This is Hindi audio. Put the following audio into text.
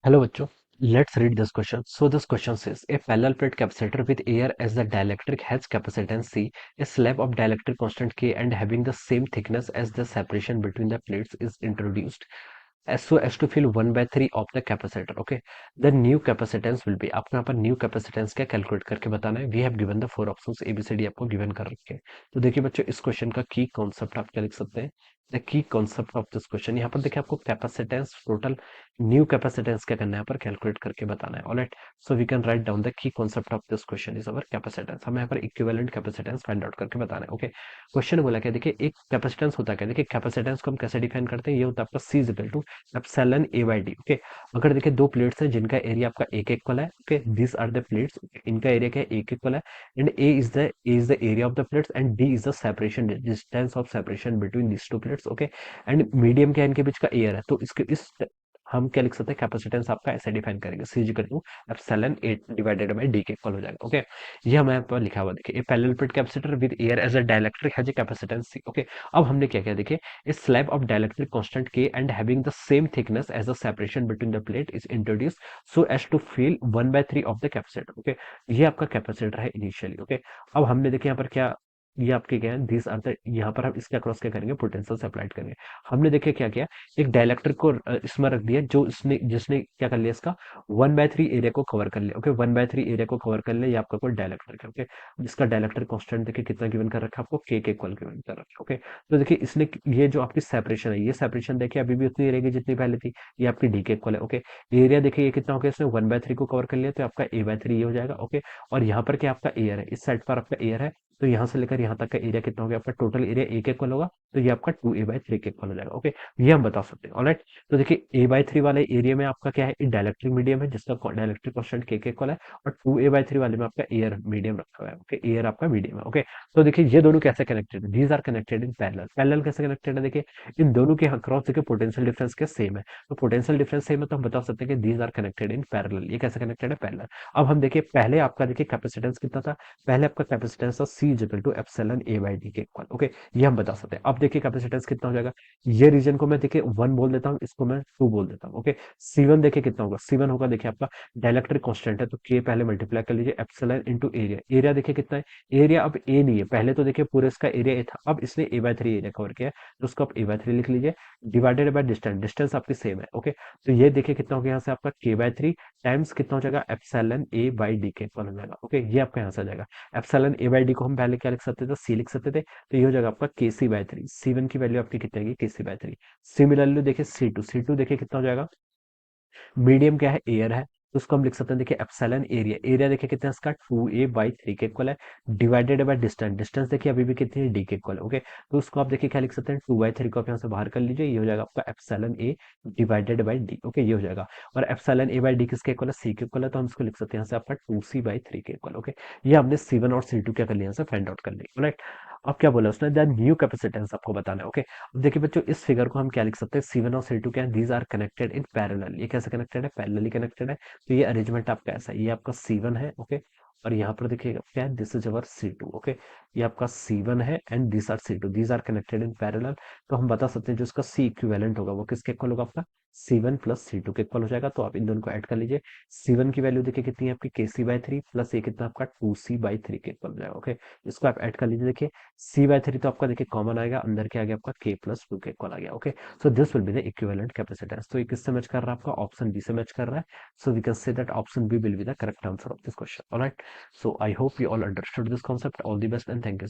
Hello, bachcho. Let's read this question. So this question says, a parallel plate capacitor with air as the dielectric has capacitance C, a slab of dielectric constant K and having the same thickness as the separation between the plates is introduced as so as to fill 1 by 3 of the capacitor. Okay, the new capacitance will be, आपको यहाँ पर न्यू कैपेसिटेंस क्या कैलकुलेट करके बताना है. We have given the four options ABCD आपको गिवन कर रखे हैं. तो देखिए बच्चों, इस क्वेश्चन का की कॉन्सेप्ट आप क्या लिख सकते हैं. The key concept of this question, यहाँ पर देखिए आपको कैपेसिटेंस टोटल न्यू कैपेसिटेंस क्या करना है, यहाँ पर कैलकुलेट करके बताना है. Alright, so we can write down the key concept of this question is our capacitance. हमें यहाँ पर इक्विवेलेंट कैपेसिटेंस फाइंड आउट करके बताना है. ओके, क्वेश्चन बोला क्या, देखिए एक कैपेसिटेंस होता है क्या, देखिए कैपेसिटेंस को हम कैसे डिफाइन करते हैं, ये होता है आपका C is equal to epsilon A by D. Okay, अगर देखिए दो प्लेट्स हैं जिनका एरिया आपका एक इक्वल है. Okay, this are the plates, इनका एरिया क्या है, एक इक्वल है. And A is the area of the plates and D is the separation distance of separation between these two plates. Okay, and medium क्या है, इनके बीच का एयर है. तो इसके इस हम क्या लिख सकते हैं, कैपेसिटेंस आपका ऐसे डिफाइन करेंगे, C equal to epsilon A divided by D के इक्वल हो जाएगा. ओके, ये हमारे यहाँ पर लिखा हुआ देखिए, a parallel plate capacitor with air as a dielectric has a capacitance C. Okay, अब हमने क्या किया, देखिए a slab of dielectric constant K and having the same thickness as the separation between the plate is introduced so as to fill 1 by 3 of the capacitor. Okay, ये आपका कैपेसिटर है इनिशियली. ओके, अब हमने देखिए यहाँ पर क्या, ये आपके क्या है, दिस आर द, यहाँ पर हम इसके अक्रॉस क्या करेंगे, पोटेंशियल अप्लाइड करेंगे. हमने देखिए क्या किया, एक डाइलेक्ट्रिक को इसमें रख दिया जो इसने जिसने क्या कर लिया, इसका 1/3 एरिया को कवर कर लिया. ओके, 1/3 एरिया को कवर कर लिया, ये आपका कोई डाइलेक्ट्रिक है. ओके, जिसका डाइलेक्ट्रिक कांस्टेंट देखिए कितना गिवन कर रखा है आपको, के इक्वल गिवन कर रखा है. ओके, तो देखिए इसने ये जो आपकी सेपरेशन है, ये सेपरेशन देखिए अभी भी उतनी रहेगी जितनी पहले थी. ये आपकी डी के इक्वल है. ओके, एरिया देखिए ये कितना हो गया, इसने 1/3 को कवर कर लिया, तो आपका A/3 ये हो जाएगा. ओके, और यहाँ पर क्या आपका एयर है, इस साइड पर आपका एयर है, तो यहाँ से लेकर यहाँ तक का एरिया कितना हो गया आपका, टोटल एरिया ए के इक्वल होगा, तो ये आपका 2A/3 के इक्वल हो जाएगा. ओके, ये हम बता सकते हैं. ऑलराइट, तो देखिए A/3 वाले एरिया में आपका क्या है, डाइलेक्ट्रिक मीडियम है जिसका डाइलेक्ट्रिक कांस्टेंट के इक्वल है, और 2A/3 वाले में आपका एयर मीडियम रखा हुआ है. ओके, एयर आपका मीडियम है. ओके, तो देखिए ये दोनों कैसे कनेक्टेड है, these are connected in parallel. Parallel कैसे कनेक्टेड है, देखिए इन दोनों के अक्रॉस देखिए पोटेंशियल डिफरेंस क्या सेम है. तो पोटेंशियल डिफरेंस सेम है, तो हम बता सकते हैं कि these are connected in parallel. ये कैसे कनेक्टेड है, पैरेलल. अब हम देखिए पहले आपका देखिए कैपेसिटेंस कितना था, पहले आपका कैपेसिटेंस था C equal to epsilon A by D के इक्वल. ओके, ये हम बता सकते हैं. अब देखिए कैपेसिटेंस कितना हो जाएगा, ये रीजन को मैं देखिए 1 बोल देता हूँ, इसको मैं 2 बोल देता हूँ. ओके, C1 देखिए कितना होगा, C1 होगा देखिए आपका डाइलेक्ट्रिक कांस्टेंट है, तो K पहले मल्टीप्लाई कर लीजिए, एप्सिलॉन इनटू एरिया. एरिया देखिए कितना है, एरिया अब A नहीं है, पहले तो देखिए पूरे इसका एरिया A था, अब इसने A/3 एरिया कवर किया है, तो उसको आप A/3 लिख लीजिए, डिवाइडेड बाय डिस्टेंस. डिस्टेंस आपकी सेम है. ओके, तो ये देखिए कितना हो गया, यहाँ से आपका K/3 टाइम्स कितना हो जाएगा, एप्सिलॉन A बाई डी के इक्वल हो जाएगा. ओके, ये आपका यहाँ से आ जाएगा. एप्सिलॉन A बाई डी को हम पहले क्या लिख सकते थे, C लिख सकते थे, तो ये हो जाएगा आपका KC/3. C1 की वैल्यू आपकी कितनी आएगी, KC/3. सिमिलरली देखिए C2 देखिए कितना हो जाएगा, मीडियम क्या है, एयर है, तो उसको हम लिख सकते हैं देखिए एप्सिलॉन एरिया. एरिया देखिए कितना है इसका, 2A/3 के इक्वल है, डिवाइडेड बाय डिस्टेंस. डिस्टेंस देखिए अभी भी कितनी है, डी के इक्वल है. ओके, तो उसको आप देखिए क्या लिख सकते हैं, 2/3 को आप यहाँ से बाहर कर लीजिए, ये हो जाएगा आपका epsilon A divided by D. Okay, ये हो जाएगा. और एप्सिलॉन A बाई डी किसके इक्वल है, C के इक्वल है, तो हम इसको लिख सकते हैं यहाँ से आपका 2C/3 के इक्वल. ओके, ये हमने C1 और C2 क्या कर लिया, यहाँ से फाइंड आउट कर लिया. राइट, अब क्या बोला उसने, द न्यू कैपेसिटेंस आपको बताना है. ओके, अब देखिए बच्चों, इस फिगर को हम क्या लिख सकते हैं, C1 और C2 क्या है, these are connected in parallel. ये कैसे कनेक्टेड है, पैरेलली कनेक्टेड है. तो ये अरेंजमेंट आपका ऐसा है, ये आपका C1 है. ओके, और यहाँ पर देखिएगा क्या है, this is our C2. Okay, ये आपका C1 है and this are C2, these are connected in parallel. तो हम बता सकते हैं जो इसका C इक्विवेलेंट होगा वो किसके इक्वल होगा, आपका C1 प्लस C2 के इक्वल हो जाएगा. तो आप इन दोनों को ऐड कर लीजिए. C1 की वैल्यू देखिए कितनी है आपकी, KC/3 प्लस ये कितना आपका 2C/3 के इक्वल हो जाएगा. ओके, इसको आप ऐड कर लीजिए. देखिए C/3 तो आपका देखिए कॉमन आएगा, अंदर क्या आ गया आपका K+2 के इक्वल आ गया. Okay, so this will be the equivalent capacitance. तो ये किससे मैच कर रहा है, आपका ऑप्शन बी से मैच कर रहा है. So we can say that option B will be the correct answer of this question. All right. So I hope you all understood this concept. All the best and thank you.